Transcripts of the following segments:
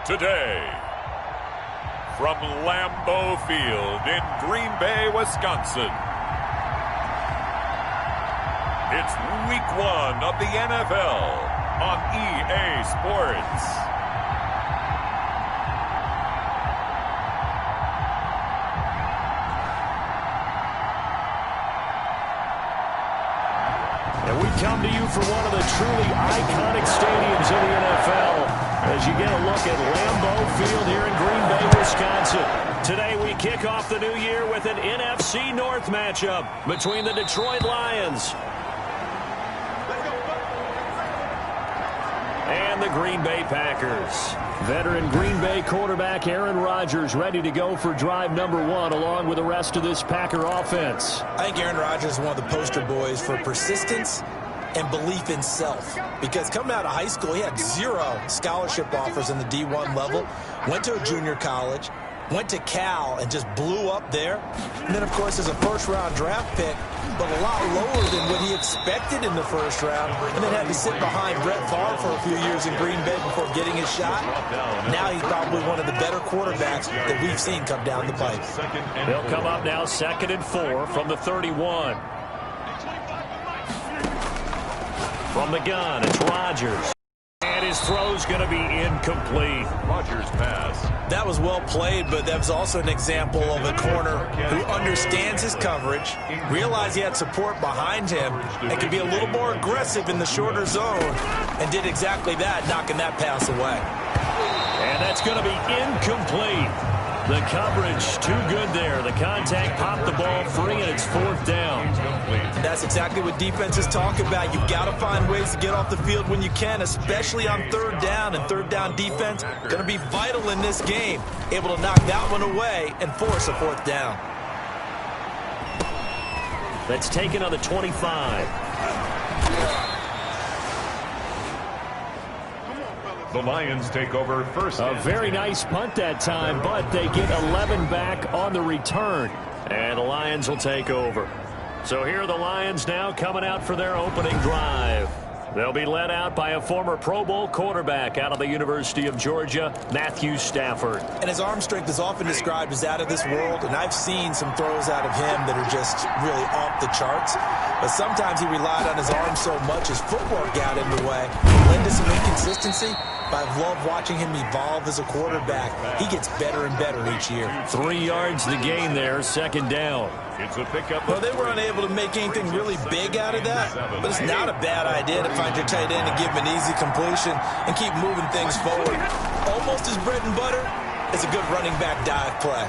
Today, from Lambeau Field in Green Bay, Wisconsin, it's Week 1 of the NFL on EA Sports. And we come to you from one of the truly iconic stadiums in the NFL as you get a look at Lambeau Field here in Green Bay, Wisconsin. Today we kick off the new year with an NFC North matchup between the Detroit Lions and the Green Bay Packers. Veteran Green Bay quarterback Aaron Rodgers ready to go for drive number 1 along with the rest of this Packer offense. I think Aaron Rodgers is one of the poster boys for persistence and belief in self, because coming out of high school he had 0 scholarship offers in the D1 level, went to a junior college, went to Cal and just blew up there, and then of course as a first-round draft pick, but a lot lower than what he expected in the first round, and then had to sit behind Brett Favre for a few years in Green Bay before getting his shot. Now he's probably one of the better quarterbacks that we've seen come down the pipe. They'll come up now 2nd and 4 from the 31. From the gun, it's Rodgers. And his throw's going to be incomplete. Rodgers pass. That was well played, but that was also an example of a corner who understands his coverage, realized he had support behind him, and could be a little more aggressive in the shorter zone, and did exactly that, knocking that pass away. And that's going to be incomplete. The coverage too good there. The contact popped the ball free, and it's 4th down. That's exactly what defenses talk about. You've got to find ways to get off the field when you can, especially on 3rd down. And 3rd down defense going to be vital in this game. Able to knock that one away and force a 4th down. That's taken on the 25. The Lions take over first. A very nice punt that time, but they get 11 back on the return. And the Lions will take over. So here are the Lions now coming out for their opening drive. They'll be led out by a former Pro Bowl quarterback out of the University of Georgia, Matthew Stafford. And his arm strength is often described as out of this world, and I've seen some throws out of him that are just really off the charts. But sometimes he relied on his arm so much, his footwork got in the way, led to some inconsistency. But I've loved watching him evolve as a quarterback. He gets better and better each year. 3 yards to gain there, 2nd down. It's a pickup. Well, they were unable to make anything really big out of that, but it's not a bad idea to find your tight end and give him an easy completion and keep moving things forward. Almost as bread and butter is a good running back dive play.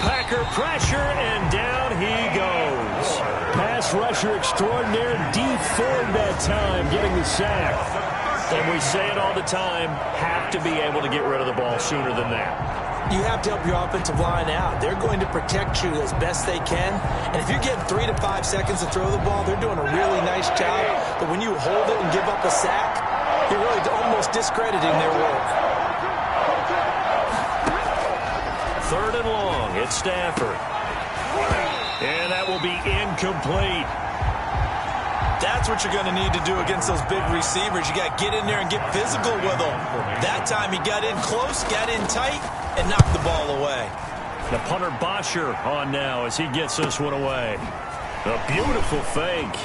Packer pressure, and down he goes. Pass rusher extraordinaire, Dee Ford that time, getting the sack. And we say it all the time, have to be able to get rid of the ball sooner than that. You have to help your offensive line out. They're going to protect you as best they can. And if you're getting 3 to 5 seconds to throw the ball, they're doing a really nice job. But when you hold it and give up a sack, you're really almost discrediting their work. 3rd and long, it's Stafford. And that will be incomplete. That's what you're going to need to do against those big receivers. You got to get in there and get physical with them. That time he got in close, got in tight, and knocked the ball away. The punter Bosher on now as he gets this one away. A beautiful fake.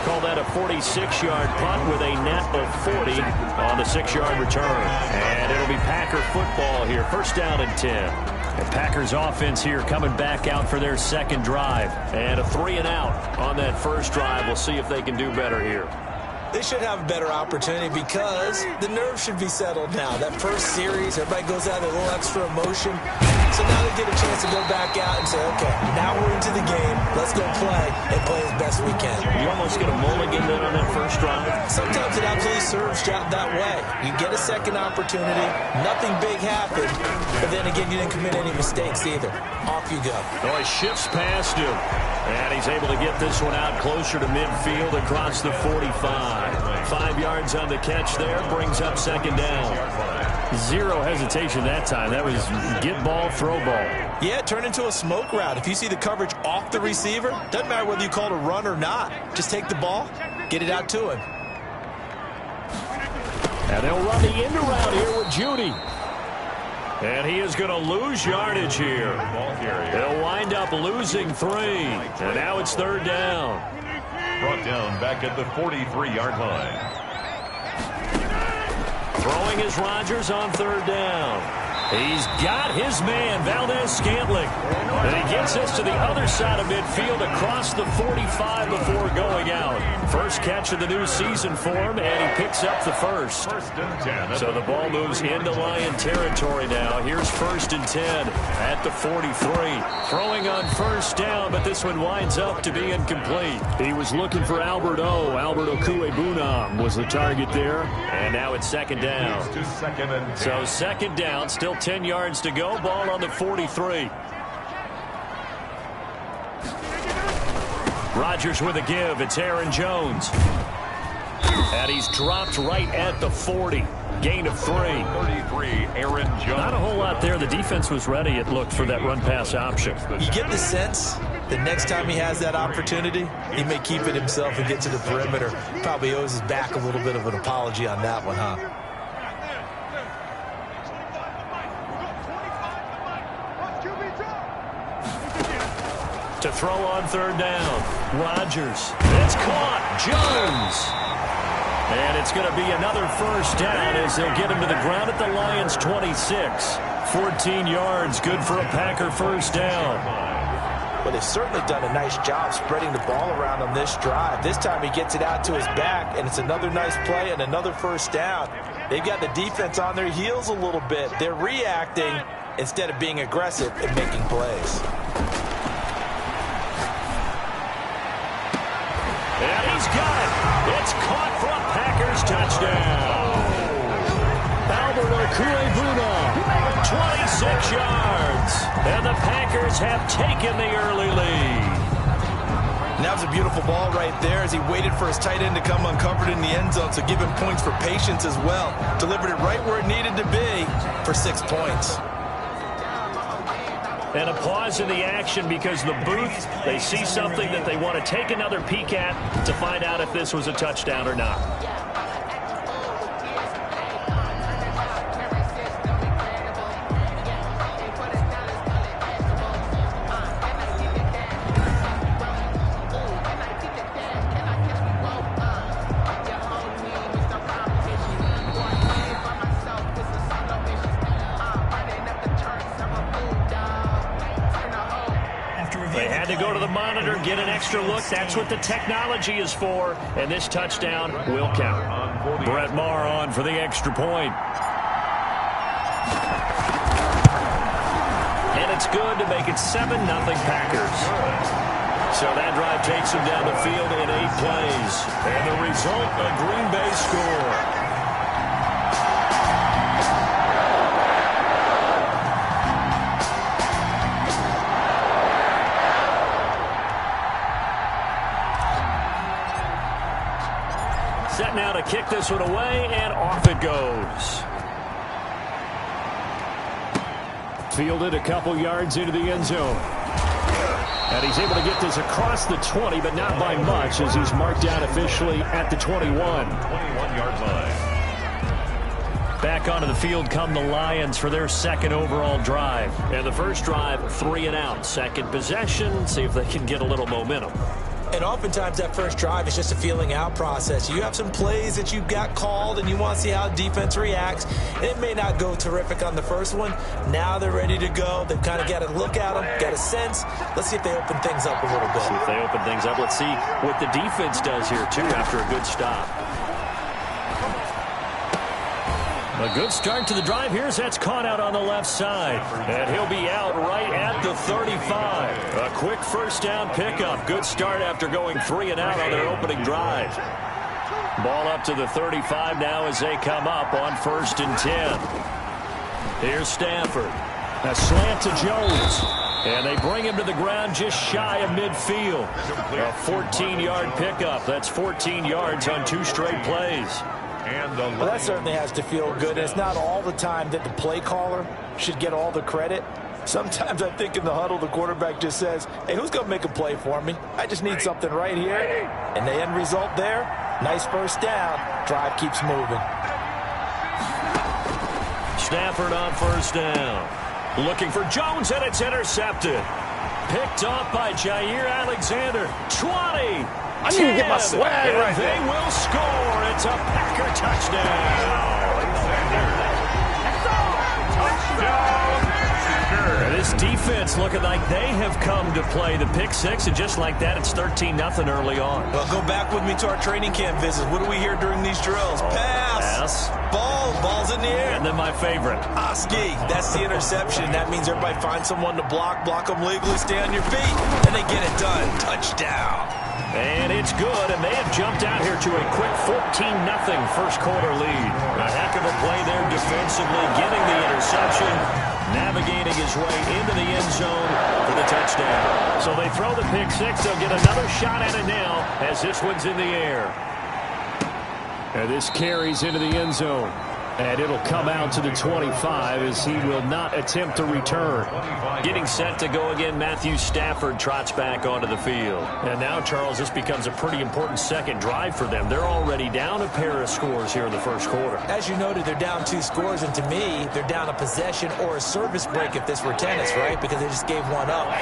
Call that a 46-yard punt with a net of 40 on the 6-yard return. And it'll be Packer football here. 1st down and 10. The Packers offense here coming back out for their 2nd drive. And a 3-and-out on that 1st drive. We'll see if they can do better here. They should have a better opportunity because the nerves should be settled now. That first series, everybody goes out with a little extra emotion. So now they get a chance to go back out and say, okay, now we're into the game. Let's go play and play as best we can. You almost get a mulligan then on that 1st drive. Sometimes it absolutely serves that way. You get a 2nd opportunity. Nothing big happened. But then again, you didn't commit any mistakes either. Off you go. Oh, he shifts past him. And he's able to get this one out closer to midfield across the 45. 5 yards on the catch there. Brings up 2nd down. 0 hesitation that time. That was get ball, throw ball. Yeah, it turned into a smoke route. If you see the coverage off the receiver, doesn't matter whether you call it a run or not. Just take the ball, get it out to him. And they'll run the end around here with Judy. And he is going to lose yardage here. He'll wind up losing 3. And now it's 3rd down. Brought down back at the 43-yard line. Throwing is Rodgers on 3rd down. He's got his man, Valdez-Scantling. And he gets us to the other side of midfield across the 45 before going out. First catch of the new season for him, and he picks up the first. So the ball moves into Lion territory now. Here's 1st and 10 at the 43. Throwing on 1st down, but this one winds up to be incomplete. He was looking for Albert O. Albert Okwuegbunam was the target there. And now it's 2nd down. So 2nd down, still 10 yards to go. Ball on the 43. Rodgers with a give. It's Aaron Jones. And he's dropped right at the 40. Gain of 3. 33, Aaron Jones. Not a whole lot there. The defense was ready, it looked, for that run-pass option. You get the sense that next time he has that opportunity, he may keep it himself and get to the perimeter. Probably owes his back a little bit of an apology on that one, huh? To throw on 3rd down. Rodgers. It's caught. Jones. And it's going to be another 1st down as they'll get him to the ground at the Lions' 26. 14 yards. Good for a Packer 1st down. Well, they've certainly done a nice job spreading the ball around on this drive. This time he gets it out to his back, and it's another nice play and another 1st down. They've got the defense on their heels a little bit. They're reacting instead of being aggressive and making plays. And he's got it. It's caught for a Packers touchdown. Albert Okwuegbunam, 26 yards. And the Packers have taken the early lead. And that was a beautiful ball right there as he waited for his tight end to come uncovered in the end zone. So give him points for patience as well. Delivered it right where it needed to be for 6 points. And a pause in the action because the booth, they see something that they want to take another peek at to find out if this was a touchdown or not. Get an extra look. That's what the technology is for. And this touchdown will count. Brett Maher on for the extra point. And it's good to make it 7-0 Packers. So that drive takes them down the field in 8 plays. And the result, a Green Bay score. Now to kick this one away, and off it goes. Fielded a couple yards into the end zone. And he's able to get this across the 20, but not by much as he's marked down officially at the 21. 21-yard line. Back onto the field come the Lions for their 2nd overall drive. And the first drive, 3 and out. 2nd possession, see if they can get a little momentum. And oftentimes that first drive is just a feeling out process. You have some plays that you've got called and you want to see how defense reacts. It may not go terrific on the first one. Now they're ready to go. They've kind of got to look at them, got a sense. Let's see if they open things up a little bit. See if they open things up. Let's see what the defense does here, too, after a good stop. A good start to the drive. Here's that's caught out on the left side. And he'll be out right at the 35. A quick 1st down pickup. Good start after going 3 and out on their opening drive. Ball up to the 35 now as they come up on 1st and 10. Here's Stafford. A slant to Jones. And they bring him to the ground just shy of midfield. A 14-yard pickup. That's 14 yards on 2 straight plays. Well, that certainly has to feel good. It's not all the time that the play caller should get all the credit. Sometimes I think in the huddle, the quarterback just says, hey, who's going to make a play for me? I just need something right here. And the end result there, nice 1st down. Drive keeps moving. Stafford on first down. Looking for Jones, and it's intercepted. Picked off by Jair Alexander. 20. I need to get my swag right there. They will score. It's a Packer touchdown. This defense looking like they have come to play the pick six, and just like that, it's 13-0 early on. Well, go back with me to our training camp visits. What do we hear during these drills? Pass. Ball's in the air. And then my favorite. Ski. That's the interception. That means everybody finds someone to block them legally, stay on your feet, and they get it done. Touchdown. And it's good, and they have jumped out here to a quick 14-0 first quarter lead. A heck of a play there defensively, getting the interception, navigating his way into the end zone for the touchdown. So they throw the pick six. They'll get another shot at it now as this one's in the air. And this carries into the end zone. And it'll come out to the 25 as he will not attempt to return. Getting set to go again, Matthew Stafford trots back onto the field. And now, Charles, this becomes a pretty important second drive for them. They're already down a pair of scores here in the first quarter. As you noted, they're down 2 scores, and to me, they're down a possession or a service break if this were tennis, right? Because they just gave one up.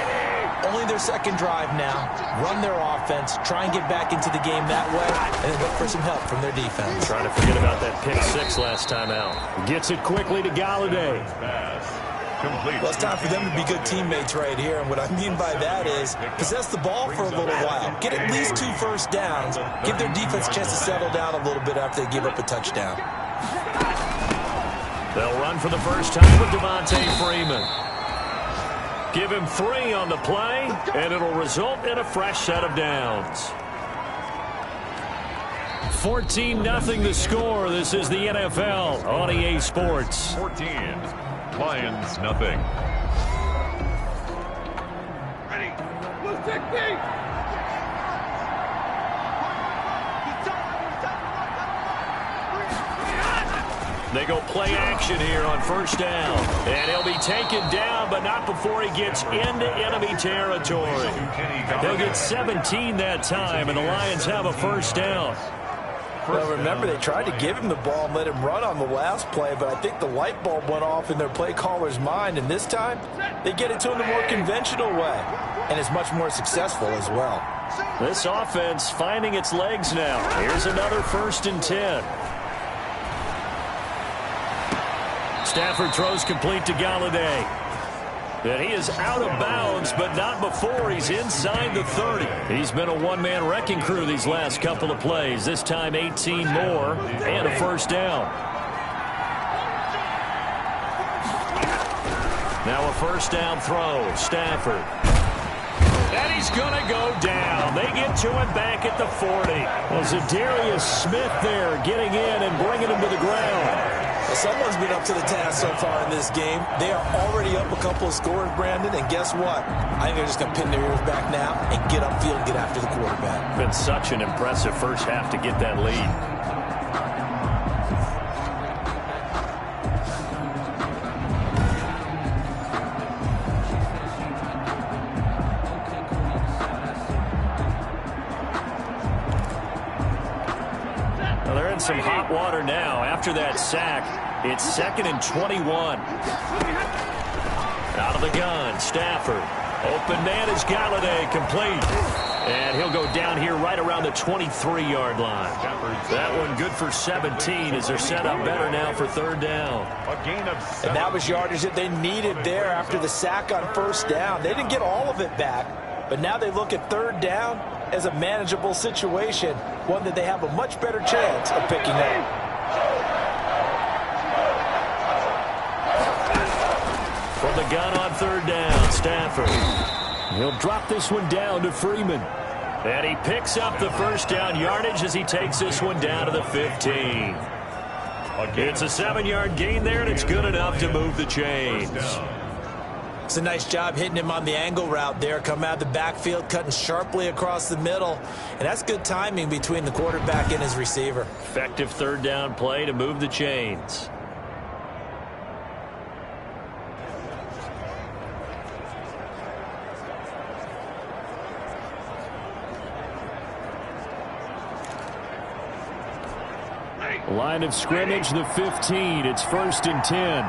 Only their second drive now. Run their offense, try and get back into the game that way, and then look for some help from their defense. Trying to forget about that pick six last time out. Gets it quickly to Galladay. Well, it's time for them to be good teammates right here, and what I mean by that is possess the ball for a little while. Get at least 2 first downs. Give their defense a chance to settle down a little bit after they give up a touchdown. They'll run for the first time with Devontae Freeman. Give him 3 on the play, and it'll result in a fresh set of downs. 14-0 the score. This is the NFL on EA Sports. 14. Lions, nothing. Ready. Blue 16. They go play action here on first down. And he'll be taken down, but not before he gets into enemy territory. They'll get 17 that time, and the Lions have a first down. Well, remember, they tried to give him the ball and let him run on the last play, but I think the light bulb went off in their play caller's mind, and this time they get it to him the more conventional way, and it's much more successful as well. This offense finding its legs now. Here's another 1st and 10. Stafford throws complete to Galladay. And he is out of bounds, but not before he's inside the 30. He's been a one-man wrecking crew these last couple of plays. This time 18 more and a first down. Now a first down throw. Stafford. And he's going to go down. They get to him back at the 40. Well, Zadarius Smith there getting in and bringing him to the ground. Well, someone's been up to the task so far in this game. They are already up a couple of scores, Brandon, and guess what? I think they're just going to pin their ears back now and get upfield and get after the quarterback. Been such an impressive first half to get that lead. Some hot water now after that sack. It's 2nd and 21. Out of the gun, Stafford. Open man is Galladay, complete. And he'll go down here right around the 23-yard line. That one good for 17 as they're set up better now for 3rd down. And that was yardage that they needed there after the sack on first down. They didn't get all of it back, but now they look at 3rd down as a manageable situation, one that they have a much better chance of picking up. From the gun on 3rd down, Stafford. He'll drop this one down to Freeman. And he picks up the first down yardage as he takes this one down to the 15. It's a 7-yard gain there, and it's good enough to move the chains. It's a nice job hitting him on the angle route there. Come out of the backfield, cutting sharply across the middle. And that's good timing between the quarterback and his receiver. Effective 3rd down play to move the chains. Line of scrimmage, the 15. It's 1st and 10.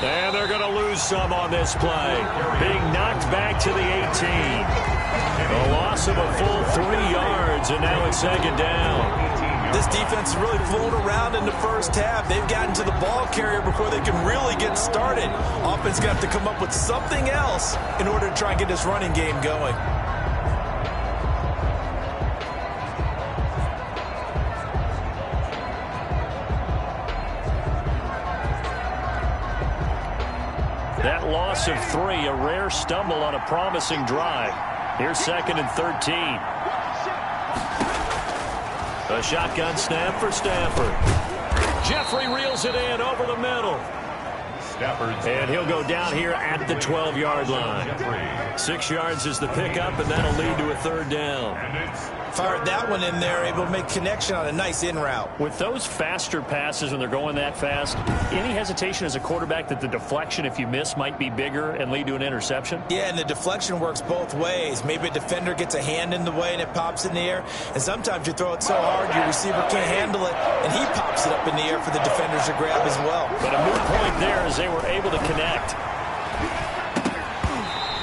And they're going to lose some on this play. Being knocked back to the 18. A loss of a full 3 yards, and now it's 2nd down. This defense has really flown around in the first half. They've gotten to the ball carrier before they can really get started. Offense got to come up with something else in order to try and get this running game going. That loss of 3, a rare stumble on a promising drive. Here's 2nd and 13. A shotgun snap for Stafford. Jeffrey reels it in over the middle. And he'll go down here at the 12-yard line. 6 yards is the pickup, and that'll lead to a 3rd down. Fired that one in there, able to make connection on a nice in route. With those faster passes when they're going that fast, any hesitation as a quarterback that the deflection, if you miss, might be bigger and lead to an interception? Yeah, and the deflection works both ways. Maybe a defender gets a hand in the way and it pops in the air. And sometimes you throw it so hard your receiver can't handle it, and he pops it up in the air for the defenders to grab as well. But a moot point there as they were able to connect.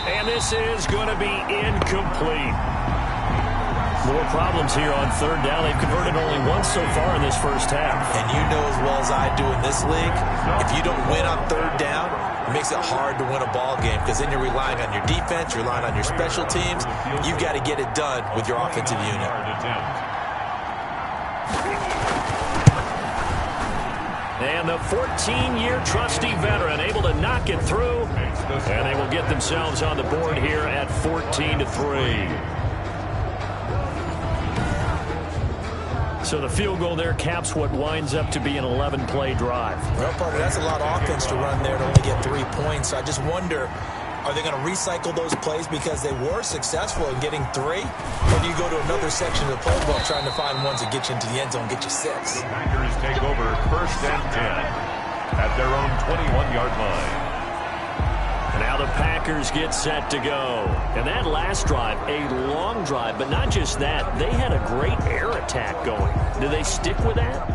And this is going to be incomplete. More problems here on 3rd down. They've converted only once so far in this first half. And you know as well as I do in this league, if you don't win on 3rd down, it makes it hard to win a ball game because then you're relying on your defense, you're relying on your special teams. You've got to get it done with your offensive unit. And the 14-year trusty veteran able to knock it through. And they will get themselves on the board here at 14-3. So the field goal there caps what winds up to be an 11-play drive. Well, partner, that's a lot of offense to run there to only get 3 points. So I just wonder, are they going to recycle those plays because they were successful in getting 3? Or do you go to another section of the playbook trying to find ones that get you into the end zone, get you 6? The Packers take over 1st and 10 at their own 21-yard line. Now the Packers get set to go. And that last drive, a long drive, but not just that. They had a great air attack going. Do they stick with that?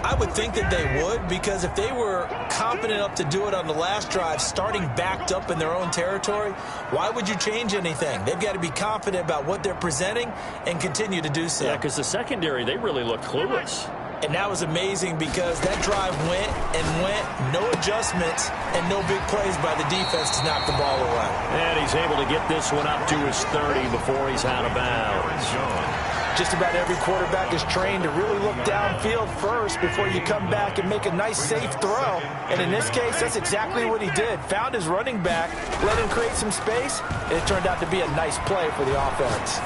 I would think that they would, because if they were confident enough to do it on the last drive, starting backed up in their own territory, why would you change anything? They've got to be confident about what they're presenting and continue to do so. Yeah, because the secondary, they really look clueless. And that was amazing because that drive went and went, no adjustments and no big plays by the defense to knock the ball away. And he's able to get this one up to his 30 before he's out of bounds. Just about every quarterback is trained to really look downfield first before you come back and make a nice, safe throw. And in this case, that's exactly what he did. Found his running back, let him create some space, and it turned out to be a nice play for the offense.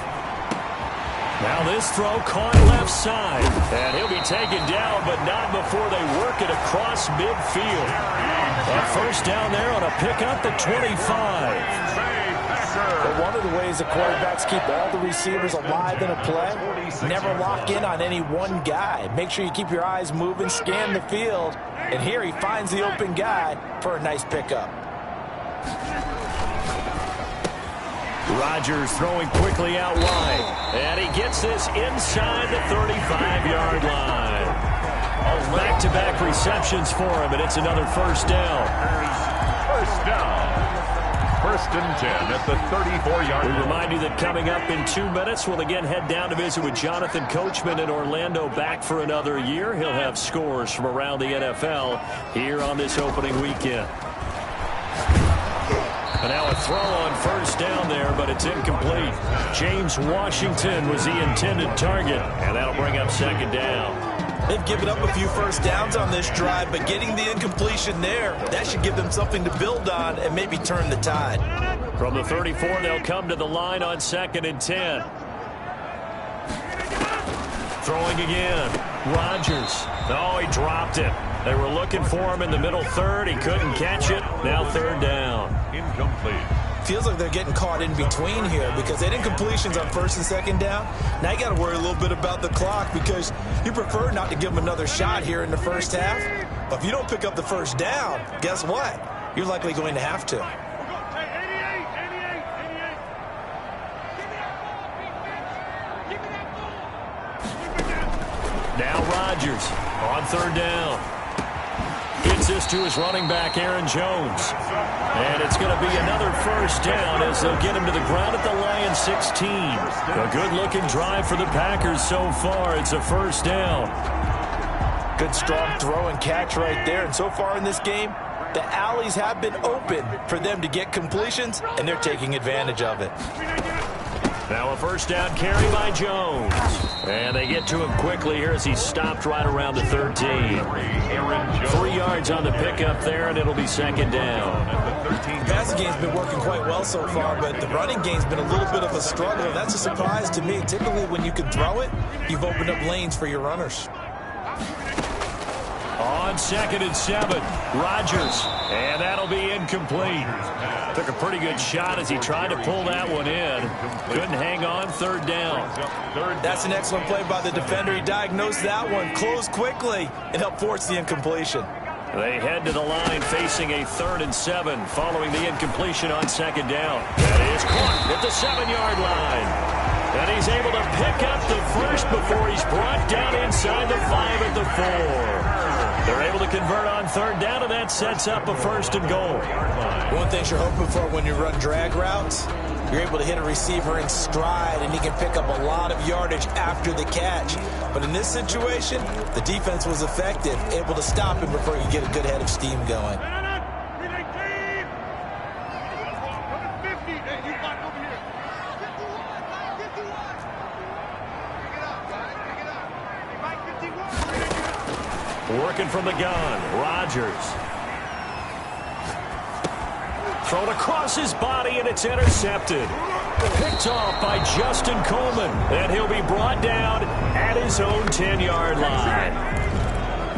Now this throw caught left side. And he'll be taken down, but not before they work it across midfield. A 1st down there on a pickup at 25. But one of the ways the quarterbacks keep all the receivers alive in a play, never lock in on any one guy. Make sure you keep your eyes moving, scan the field. And here he finds the open guy for a nice pickup. Rodgers throwing quickly out wide. And he gets this inside the 35-yard line. Back-to-back receptions for him, and it's another 1st down. 1st down. 1st and 10 at the 34-yard line. We remind you that coming up in 2 minutes, we'll again head down to visit with Jonathan Coachman in Orlando, back for another year. He'll have scores from around the NFL here on this opening weekend. And now a throw on 1st down there, but it's incomplete. James Washington was the intended target, and that'll bring up 2nd down. They've given up a few 1st downs on this drive, but getting the incompletion there, that should give them something to build on and maybe turn the tide. From the 34, they'll come to the line on 2nd and 10. Throwing again. Rodgers. Oh, he dropped it. They were looking for him in the middle 3rd. He couldn't catch it. Now 3rd down. Incomplete. Feels like they're getting caught in between here because they had incompletions on 1st and 2nd down. Now you got to worry a little bit about the clock because you prefer not to give them another shot here in the first half. But if you don't pick up the 1st down, guess what? You're likely going to have to. Rodgers on third down. Gets this to his running back, Aaron Jones. And it's going to be another first down as they'll get him to the ground at the Lions 16. A good-looking drive for the Packers so far. It's a first down. Good strong throw and catch right there. And so far in this game, the alleys have been open for them to get completions, and they're taking advantage of it. Now a first down carry by Jones. And they get to him quickly here as he's stopped right around the 13. 3 yards on the pickup there, and it'll be second down. The passing game's been working quite well so far, but the running game's been a little bit of a struggle. That's a surprise to me. Typically, when you can throw it, you've opened up lanes for your runners. On 2nd and 7, Rodgers, and that'll be incomplete. Took a pretty good shot as he tried to pull that one in. Couldn't hang on, third down. That's an excellent play by the defender. He diagnosed that one, closed quickly, and helped force the incompletion. They head to the line facing a 3rd and 7 following the incompletion on 2nd down. That is caught at the 7-yard line. And he's able to pick up the first before he's brought down inside the 5 at the 4. They're able to convert on third down, and that sets up a 1st and goal. One thing you're hoping for when you run drag routes, you're able to hit a receiver in stride, and he can pick up a lot of yardage after the catch. But in this situation, the defense was effective, able to stop him before you get a good head of steam going. Working from the gun, Rodgers. Thrown across his body, and it's intercepted. Picked off by Justin Coleman, and he'll be brought down at his own 10-yard line.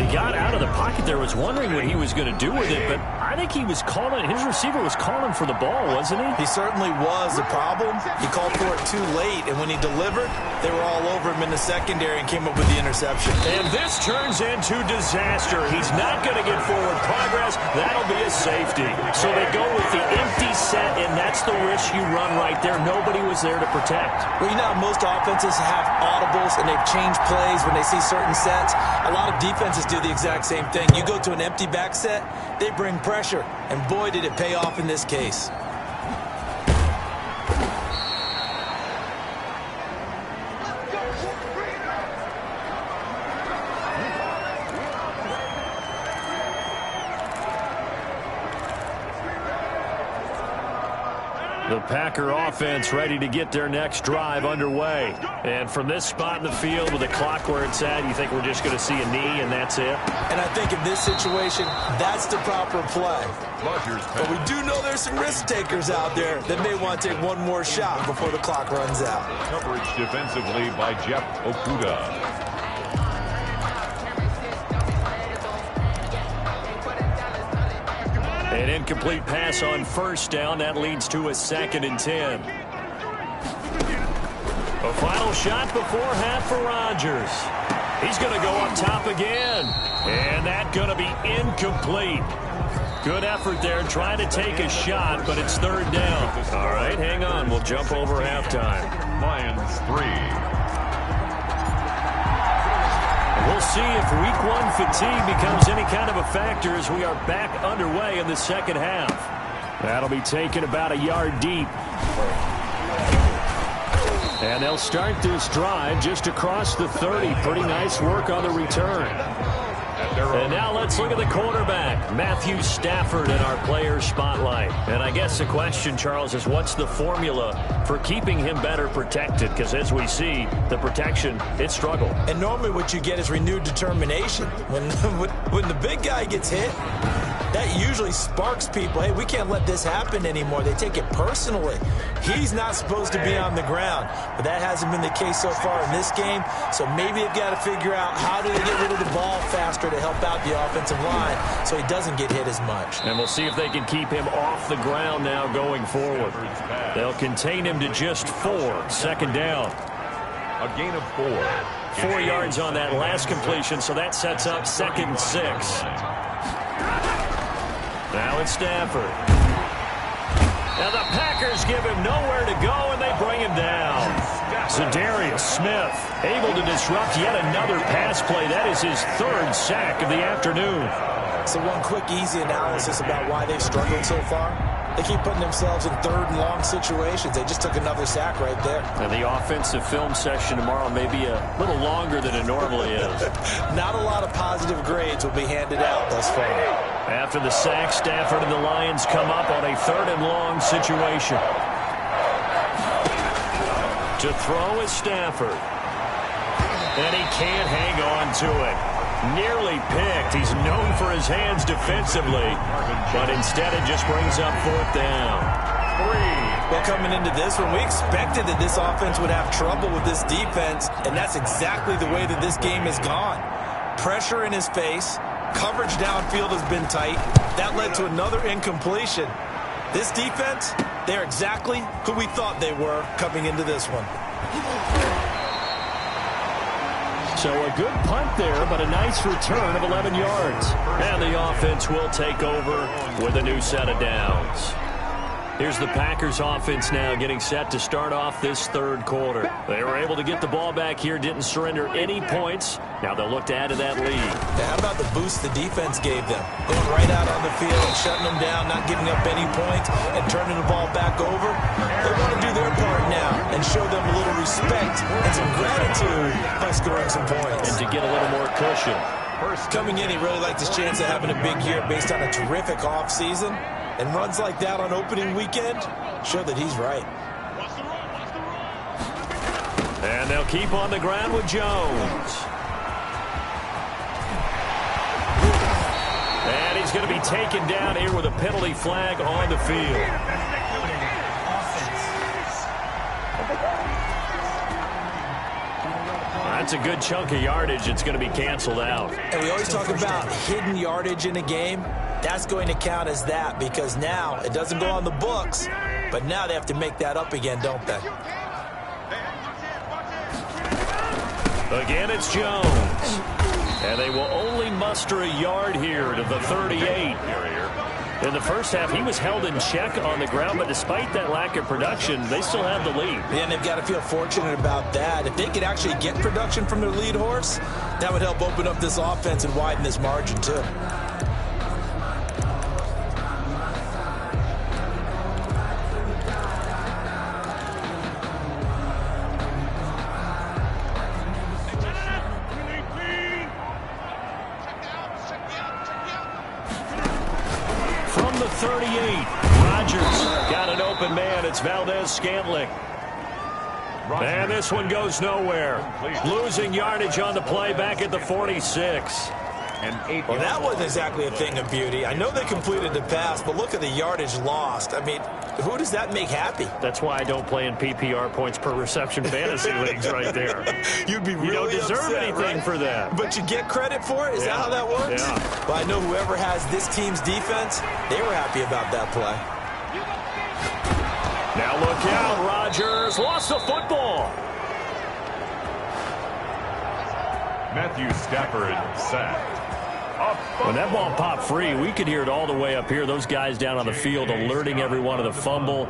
He got out of the pocket there, was wondering what he was going to do with it, but I think he was calling, his receiver was calling for the ball, wasn't he? He certainly was. The problem, he called for it too late, and when he delivered, they were all over him in the secondary and came up with the interception. And this turns into disaster. He's not going to get forward progress. That'll be a safety. So they go with the empty set, and that's the risk you run right there. Nobody was there to protect. Well, you know, most offenses have audibles, and they've changed plays when they see certain sets. A lot of defenses do the exact same thing. You go to an empty back set, they bring pressure, and boy, did it pay off in this case. The Packer offense ready to get their next drive underway. And from this spot in the field with the clock where it's at, you think we're just going to see a knee and that's it? And I think in this situation, that's the proper play. But we do know there's some risk takers out there that may want to take one more shot before the clock runs out. Coverage defensively by Jeff Okuda. An incomplete pass on first down. That leads to a 2nd and 10. A final shot before half for Rodgers. He's going to go up top again. And that's going to be incomplete. Good effort there trying to take a shot, but it's 3rd down. All right, hang on. We'll jump over halftime. Lions 3. We'll see if Week 1 fatigue becomes any kind of a factor as we are back underway in the second half. That'll be taken about a yard deep. And they'll start this drive just across the 30. Pretty nice work on the return. And now let's look at the quarterback, Matthew Stafford, in our player spotlight. And I guess the question, Charles, is what's the formula for keeping him better protected? Because as we see, the protection, it struggled. And normally what you get is renewed determination. When the big guy gets hit, that usually sparks people. Hey, we can't let this happen anymore. They take it personally. He's not supposed to be on the ground, but that hasn't been the case so far in this game. So maybe they've got to figure out how do they get rid of the ball faster to help out the offensive line so he doesn't get hit as much. And we'll see if they can keep him off the ground now going forward. They'll contain him to just 4. 2nd down. A gain of 4. 4 yards on that last completion, so that sets up 2nd and 6. Now it's Stafford. Now the Packers give him nowhere to go, and they bring him down. Za'Darius Smith able to disrupt yet another pass play. That is his third sack of the afternoon. So one quick, easy analysis about why they've struggled so far. They keep putting themselves in third and long situations. They just took another sack right there. And the offensive film session tomorrow may be a little longer than it normally is. Not a lot of positive grades will be handed out thus far. After the sack, Stafford and the Lions come up on a third and long situation. To throw is Stafford. And he can't hang on to it. Nearly picked. He's known for his hands defensively, but instead it just brings up fourth down. Well, coming into this one, we expected that this offense would have trouble with this defense, and that's exactly the way that this game has gone. Pressure in his face. Coverage downfield has been tight. That led to another incompletion. This defense, they're exactly who we thought they were coming into this one. So a good punt there, but a nice return of 11 yards. And the offense will take over with a new set of downs. Here's the Packers offense now getting set to start off this third quarter. They were able to get the ball back here, didn't surrender any points. Now they'll look to add to that lead. Yeah, how about the boost the defense gave them? Going right out on the field and shutting them down, not giving up any points, and turning the ball back over. They want to do their part now and show them a little respect and some gratitude by scoring some points. And to get a little more cushion. Coming in, he really liked his chance of having a big year based on a terrific offseason. And runs like that on opening weekend show that he's right. And they'll keep on the ground with Jones. And he's going to be taken down here with a penalty flag on the field. That's a good chunk of yardage. It's going to be canceled out. And we always talk about hidden yardage in a game. That's going to count as that because now it doesn't go on the books, but now they have to make that up again, don't they? Again, it's Jones. And they will only muster a yard here to the 38. In the first half, he was held in check on the ground, but despite that lack of production, they still have the lead. Yeah, and they've got to feel fortunate about that. If they could actually get production from their lead horse, that would help open up this offense and widen this margin, too. From the 38, Rodgers got an open man. It's Valdez-Scantling. And this one goes nowhere. Losing yardage on the play back at the 46. Well, that wasn't exactly a thing of beauty. I know they completed the pass, but look at the yardage lost. I mean, who does that make happy? That's why I don't play in PPR points per reception fantasy leagues right there. You'd be really You don't deserve upset, anything right? for that. But you get credit for it? Is that how that works? Yeah. Well, I know whoever has this team's defense, they were happy about that play. Now look out, Rodgers lost the football. Matthew Stafford sacked. When that ball popped free, we could hear it all the way up here. Those guys down on the field alerting everyone of the fumble.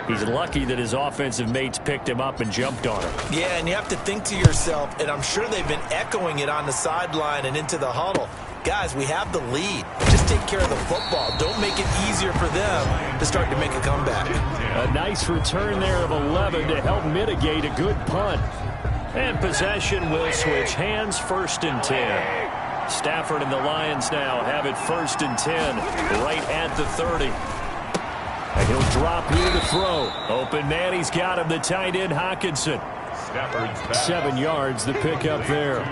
He's lucky that his offensive mates picked him up and jumped on him. Yeah, and you have to think to yourself, and I'm sure they've been echoing it on the sideline and into the huddle. Guys, we have the lead. Just take care of the football. Don't make it easier for them to start to make a comeback. A nice return there of 11 to help mitigate a good punt. And possession will switch hands, 1st and 10. Stafford and the Lions now have it 1st and 10, right at the 30. And he'll drop here to throw. Open man, he's got him, the tight end, Hockenson. 7 yards, the pickup there.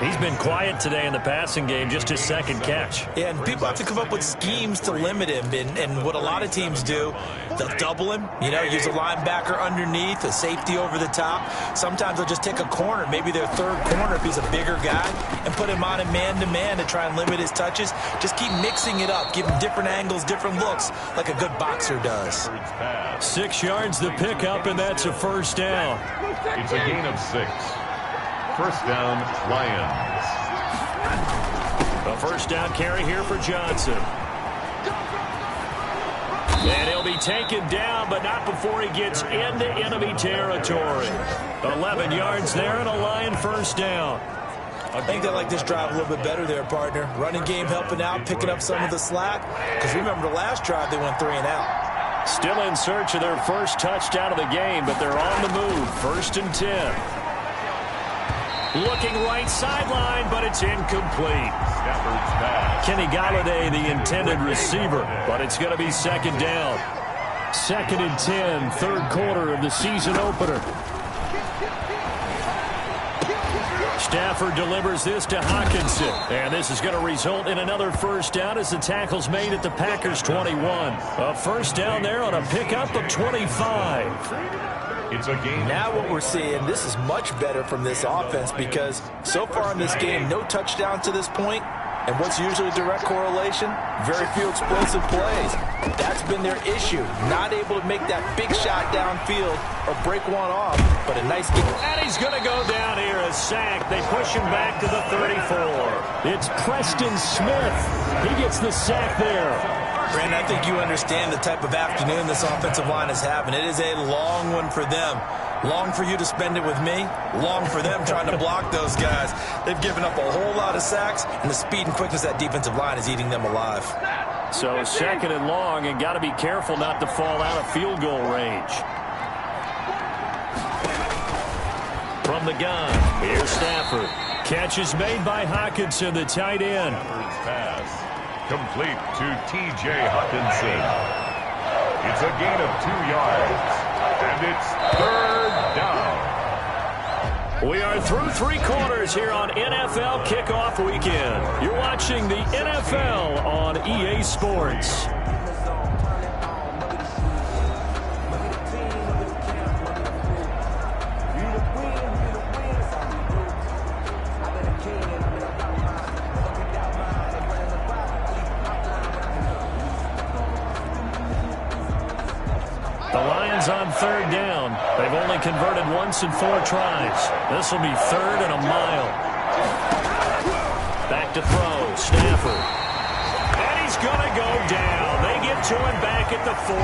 He's been quiet today in the passing game, just his 2nd catch. Yeah, and people have to come up with schemes to limit him. And what a lot of teams do, they'll double him, use a linebacker underneath, a safety over the top. Sometimes they'll just take a corner, maybe their 3rd corner if he's a bigger guy, and put him on a man-to-man to try and limit his touches. Just keep mixing it up, give him different angles, different looks, like a good boxer does. 6 yards the pickup, and that's a 1st down. It's a gain of 6. 1st down, Lions. A 1st down carry here for Johnson. And he'll be taken down, but not before he gets into enemy territory. 11 yards there and a Lion first down. I think they like this drive a little bit better there, partner. Running game helping out, picking up some of the slack. Because remember the last drive, they went 3 and out. Still in search of their first touchdown of the game, but they're on the move. 1st and 10. Looking right sideline, but it's incomplete. Kenny Galladay, the intended receiver, but it's going to be 2nd down. 2nd and 10, 3rd quarter of the season opener. Stafford delivers this to Hockenson. And this is going to result in another first down as the tackle's made at the Packers' 21. A first down there on a pickup of 25. It's a game. Now what we're seeing, this is much better from this offense because so far in this game, no touchdown to this point. And what's usually a direct correlation? Very few explosive plays. That's been their issue. Not able to make that big shot downfield or break one off, but a nice game. And he's going to go down here, a sack. They push him back to the 34. It's Preston Smith. He gets the sack there. Brandon, I think you understand the type of afternoon this offensive line is having. It is a long one for them. Long for you to spend it with me. Long for them trying to block those guys. They've given up a whole lot of sacks, and the speed and quickness of that defensive line is eating them alive. So 2nd and long, and got to be careful not to fall out of field goal range. From the gun, here's Stafford. Catch is made by Hockenson, the tight end. Pass complete to T.J. Hockenson. It's a gain of 2 yards, and it's 3rd down. We are through 3 quarters here on NFL Kickoff Weekend. You're watching the NFL on EA Sports. On 3rd down. They've only converted once in 4 tries. This will be 3rd and a mile. Back to throw. Stafford. And he's going to go down. They get to him back at the 40.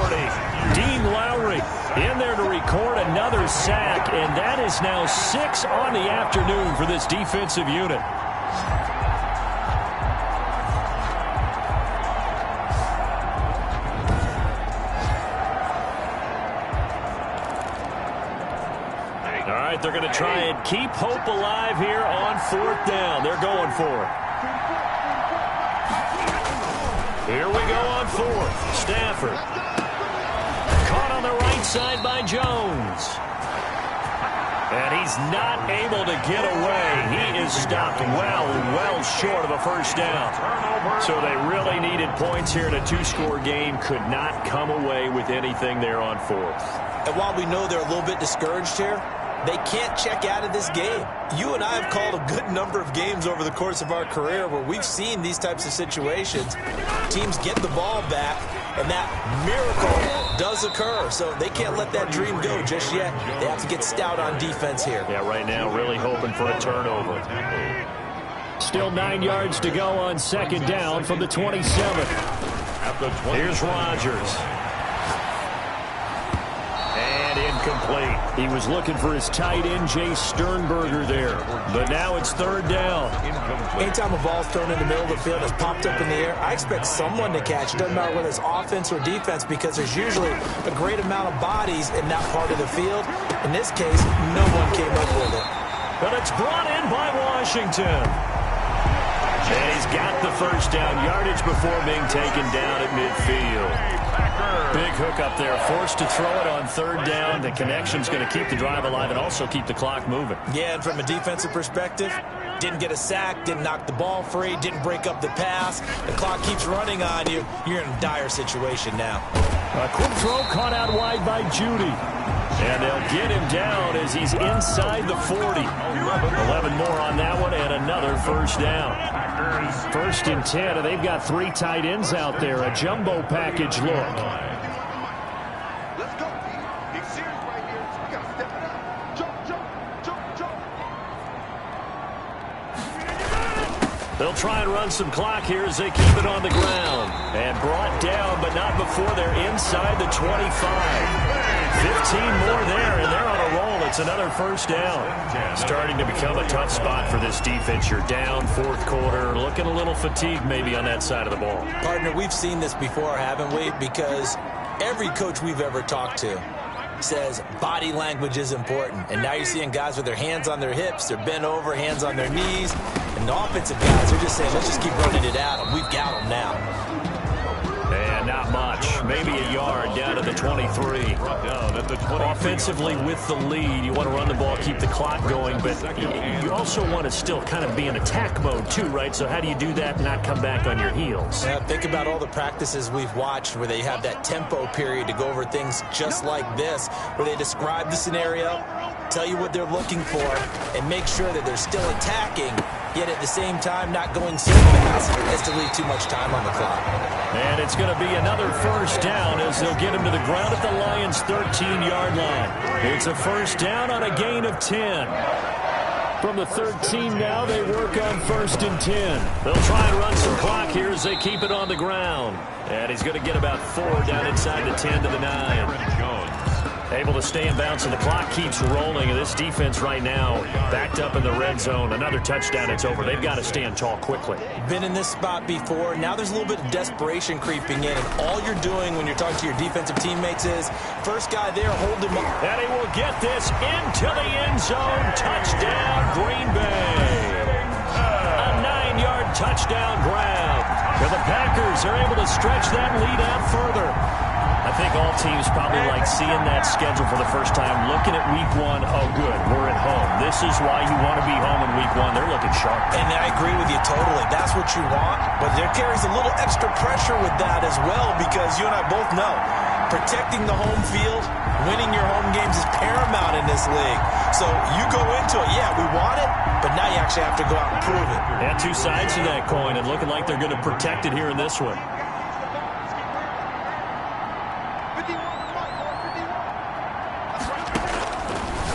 Dean Lowry in there to record another sack, and that is now 6 on the afternoon for this defensive unit. They're going to try and keep hope alive here on 4th down. They're going for it. Here we go on 4th. Stafford. Caught on the right side by Jones. And he's not able to get away. He is stopped well short of a first down. So they really needed points here in a 2-score game. Could not come away with anything there on 4th. And while we know they're a little bit discouraged here, they can't check out of this game. You and I have called a good number of games over the course of our career where we've seen these types of situations. Teams get the ball back, and that miracle does occur. So they can't let that dream go just yet. They have to get stout on defense here. Yeah, right now really hoping for a turnover. Still 9 yards to go on 2nd down from the 27. Here's Rodgers. Incomplete. He was looking for his tight end, Jay Sternberger there. But now it's 3rd down. Anytime a ball's thrown in the middle of the field, it's popped up in the air, I expect someone to catch. It doesn't matter whether it's offense or defense because there's usually a great amount of bodies in that part of the field. In this case, no one came up with it. But it's brought in by Washington. And he's got the first down yardage before being taken down at midfield. Big hook up there, forced to throw it on 3rd down. The connection's going to keep the drive alive and also keep the clock moving. Yeah, and from a defensive perspective, didn't get a sack, didn't knock the ball free, didn't break up the pass. The clock keeps running on you. You're in a dire situation now. A quick throw caught out wide by Judy. And they'll get him down as he's inside the 40. 11 more on that one and another first down. 1st and 10, and they've got 3 tight ends out there. A jumbo package look. Let's go. Big series right here. We got to step it up. Jump. The They'll try and run some clock here as they keep it on the ground. And brought down, but not before they're inside the 25. 15 more there, and they're on a roll. It's another first down. Starting to become a tough spot for this defense. You're down fourth quarter, looking a little fatigued maybe on that side of the ball. Partner, we've seen this before, haven't we? Because every coach we've ever talked to says body language is important. And now you're seeing guys with their hands on their hips, they're bent over, hands on their knees. And the offensive guys are just saying, let's just keep running it at them. We've got them now. And not much. Maybe a yard down to the 23. Offensively with the lead, you want to run the ball, keep the clock going, but you also want to still kind of be in attack mode too, right? So how do you do that and not come back on your heels? Yeah, think about all the practices we've watched where they have that tempo period to go over things just like this, where they describe the scenario, tell you what they're looking for, and make sure that they're still attacking, yet at the same time not going so fast as to leave too much time on the clock. And it's going to be another first down as they'll get him to the ground at the Lions' 13-yard line. It's a first down on a gain of 10. From the 13 now, they work on 1st and 10. They'll try and run some clock here as they keep it on the ground. And he's going to get about 4 down inside the 10 to the 9. Able to stay in bounds, and the clock keeps rolling. And this defense right now backed up in the red zone. Another touchdown, it's over. They've got to stand tall quickly. Been in this spot before. Now there's a little bit of desperation creeping in. And all you're doing when you're talking to your defensive teammates is, first guy there, hold him up. And he will get this into the end zone. Touchdown, Green Bay. A 9-yard touchdown grab. And the Packers are able to stretch that lead out further. I think all teams probably like seeing that schedule for the first time, looking at week 1. Oh, good, we're at home. This is why you want to be home in week 1. They're looking sharp. And I agree with you totally. That's what you want, but there carries a little extra pressure with that as well, because you and I both know protecting the home field, winning your home games is paramount in this league. So you go into it, yeah, we want it, but now you actually have to go out and prove it. Yeah, two sides to that coin, and looking like they're going to protect it here in this one.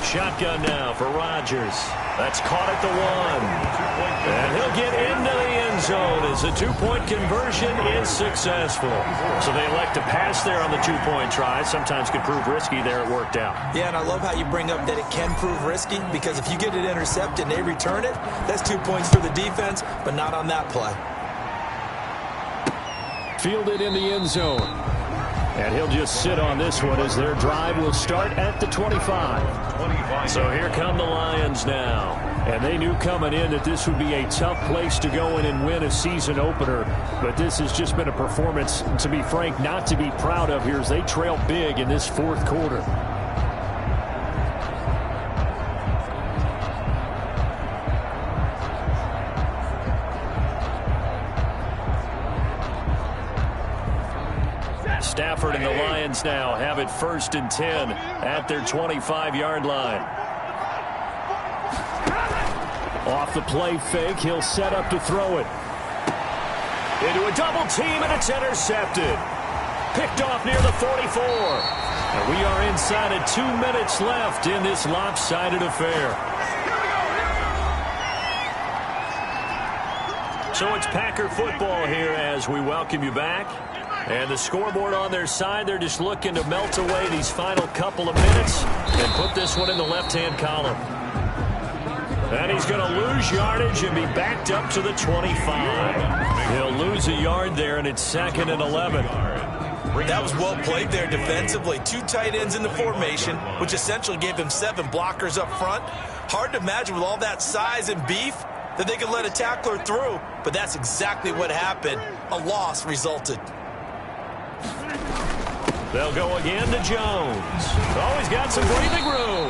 Shotgun now for Rodgers. That's caught at the 1. And he'll get into the end zone as the 2-point conversion is successful. So they elect to pass there on the 2-point try. Sometimes could prove risky. There it worked out. Yeah, and I love how you bring up that it can prove risky, because if you get it intercepted and they return it, that's 2 points for the defense, but not on that play. Fielded in the end zone. And he'll just sit on this one as their drive will start at the 25. So here come the Lions now. And they knew coming in that this would be a tough place to go in and win a season opener. But this has just been a performance, to be frank, not to be proud of here as they trail big in this fourth quarter. Stafford and the Lions now have it 1st and 10 at their 25-yard line. Off the play fake, he'll set up to throw it. Into a double team, and it's intercepted. Picked off near the 44. And we are inside of 2 minutes left in this lopsided affair. So it's Packer football here as we welcome you back. And the scoreboard on their side, they're just looking to melt away these final couple of minutes and put this one in the left-hand column. And he's going to lose yardage and be backed up to the 25. He'll lose a yard there, and it's 2nd and 11. That was well played there defensively. 2 tight ends in the formation, which essentially gave him 7 blockers up front. Hard to imagine with all that size and beef that they could let a tackler through, but that's exactly what happened. A loss resulted. They'll go again to Jones. Oh, he's got some breathing room.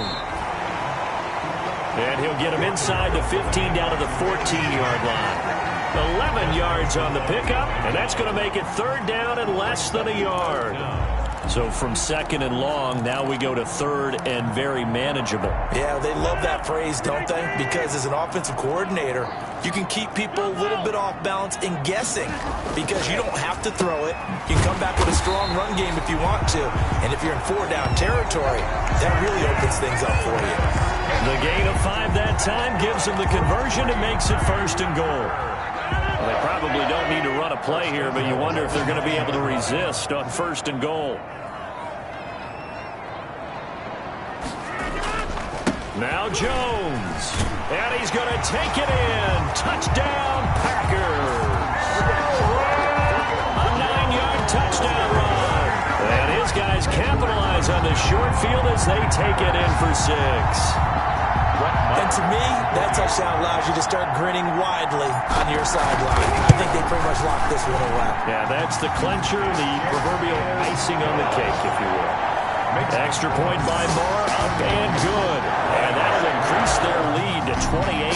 And he'll get him inside the 15 down to the 14-yard line. 11 yards on the pickup, and that's going to make it 3rd down and less than a yard. So from 2nd and long, now we go to 3rd and very manageable. Yeah, they love that phrase, don't they? Because as an offensive coordinator, you can keep people a little bit off balance and guessing, because you don't have to throw it. You can come back with a strong run game if you want to. And if you're in 4-down territory, that really opens things up for you. The gain of 5 that time gives them the conversion and makes it 1st and goal. They probably don't need to run a play here, but you wonder if they're going to be able to resist on 1st and goal. Now Jones. And he's going to take it in. Touchdown, Packers. A 9-yard touchdown run. And his guys capitalize on the short field as they take it in for 6. And to me, that touchdown allows you to start grinning widely on your sideline. I think they pretty much locked this one away. Yeah, that's the clincher, the proverbial icing on the cake, if you will. Extra point by Moore, up and good. And that'll increase their lead to 28.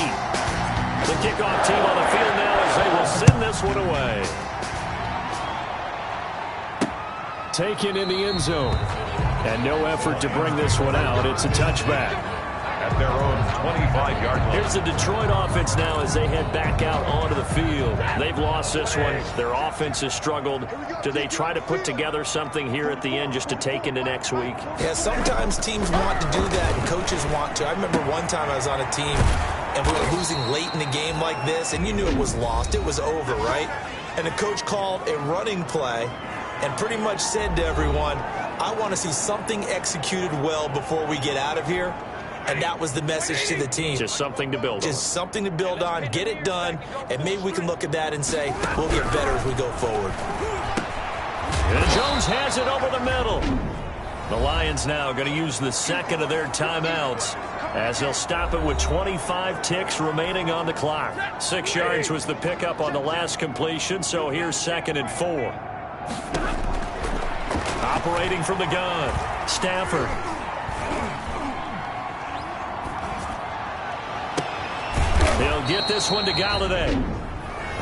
The kickoff team on the field now as they will send this one away. Taken in the end zone. And no effort to bring this one out. It's a touchback. At their own 25-yard line. Here's the Detroit offense now as they head back out onto the field. They've lost this one. Their offense has struggled. Do they try to put together something here at the end just to take into next week? Yeah, sometimes teams want to do that and coaches want to. I remember one time I was on a team and we were losing late in the game like this, and you knew it was lost. It was over, right? And the coach called a running play and pretty much said to everyone, I want to see something executed well before we get out of here. And that was the message to the team. Just something to build on. Just something to build on, get it done, and maybe we can look at that and say, we'll get better as we go forward. And Jones has it over the middle. The Lions now going to use the second of their timeouts as he'll stop it with 25 ticks remaining on the clock. 6 yards was the pickup on the last completion, so here's 2nd and 4. Operating from the gun, Stafford. They'll get this one to Galladay.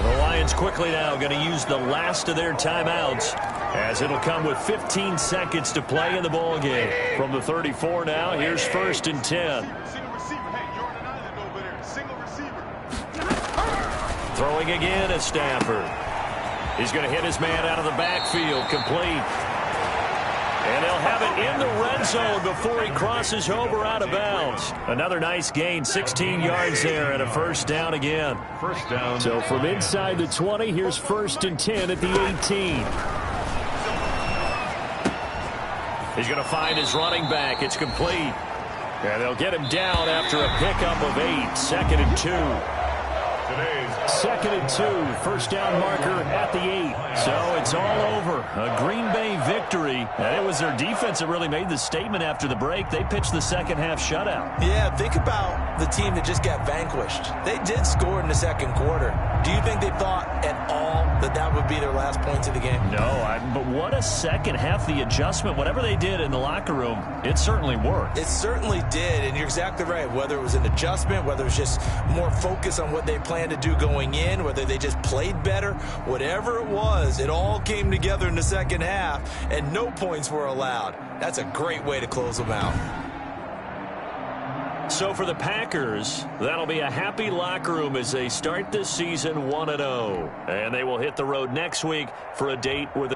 The Lions quickly now going to use the last of their timeouts as it'll come with 15 seconds to play in the ball game. From the 34 now, here's 1st and 10. Throwing again at Stafford. He's going to hit his man out of the backfield, complete. And they'll have it in the red zone before he crosses over out of bounds. Another nice gain, 16 yards there, and a 1st down again. 1st down. So from inside the 20, here's 1st and 10 at the 18. He's going to find his running back. It's complete. And they'll get him down after a pickup of 8. 2nd and 2. 2nd and 2, 1st down marker at the 8. So it's all over. A Green Bay victory. And it was their defense that really made the statement after the break. They pitched the 2nd half shutout. Yeah, think about the team that just got vanquished. They did score in the 2nd quarter. Do you think they thought at all that that would be their last points of the game? No, but what a 2nd half. The adjustment, whatever they did in the locker room, it certainly worked. It certainly did, and you're exactly right. Whether it was an adjustment, whether it was just more focus on what they planned to do going in, whether they just played better, whatever it was, it all came together in the 2nd half, and no points were allowed. That's a great way to close them out. So for the Packers, that'll be a happy locker room as they start this season 1-0. And they will hit the road next week for a date where the